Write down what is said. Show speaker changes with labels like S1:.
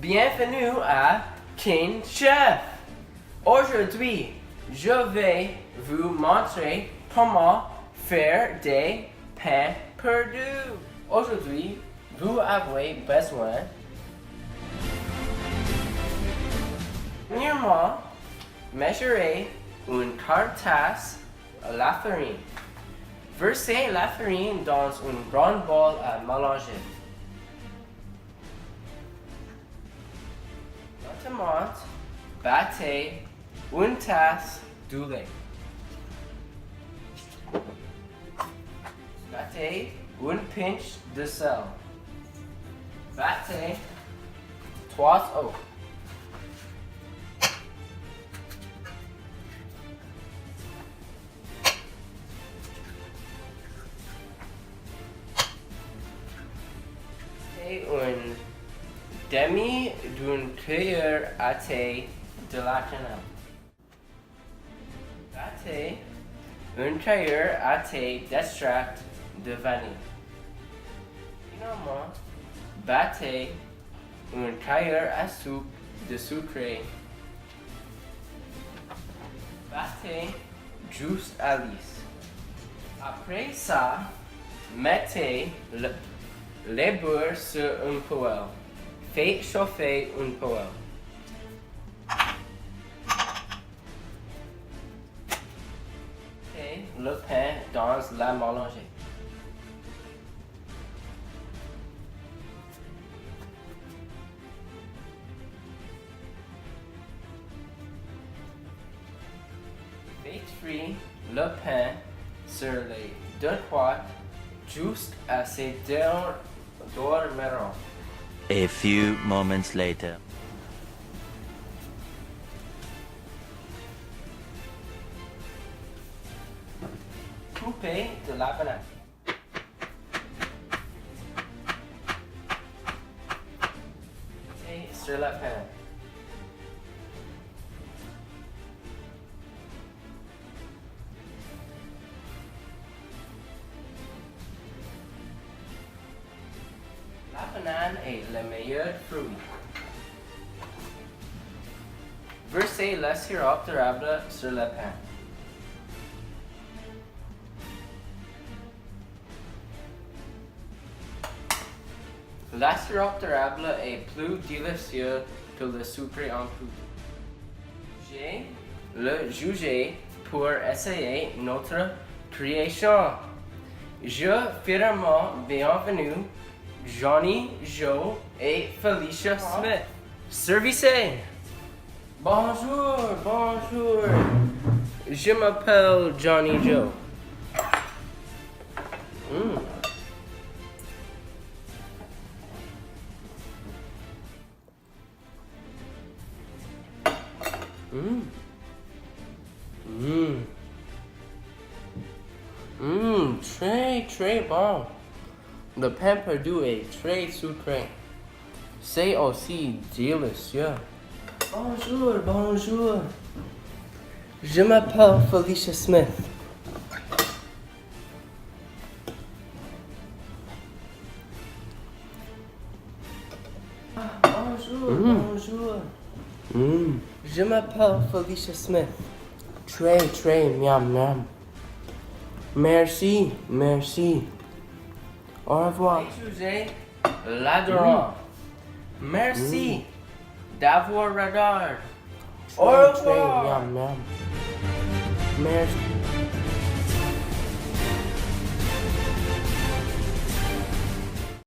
S1: Bienvenue à King Chef. Aujourd'hui, je vais vous montrer comment faire des pains perdus. Aujourd'hui, vous avez besoin premièrement, mesurer une quart tasse la farine. Versez la farine dans une grande bol à mélanger. Lentement, battez une tasse de lait. Battez une pinche de sel. Battez 3 œufs. Et une demi d'une cuillère à thé de la cannelle. Battez une cuillère à thé d'extract de vanille. Finalement, battez une cuillère à soupe de sucre. Battez juste à lisse. Après ça, mettez les beurres sur une poêle. Faites chauffer une poêle. Mettez le pain dans la mélangée. Faites frire le pain sur les deux poêles jusqu'à ce dormiront.
S2: A few moments later.
S1: Coupez de la banane. Et sur la pan. La banane est le meilleur fruit. Versez le sirop d'érable sur le pain. La sirop d'érable est plus délicieux que le sucre en poudre. J'ai le jugé pour essayer notre création. Je fièrement bienvenue Johnny, Joe et Felicia Smith. Servicez! Bonjour, bonjour. Je m'appelle Johnny Joe. Très bon. Le pain perdu est très sucré. C'est aussi délicieux. Bonjour, bonjour. Je m'appelle Felicia Smith. Bonjour, bonjour. Je m'appelle Felicia Smith. Très miam miam. Merci, merci. Au revoir. José l'adorant. Merci d'avoir regardé. Au revoir. Merci.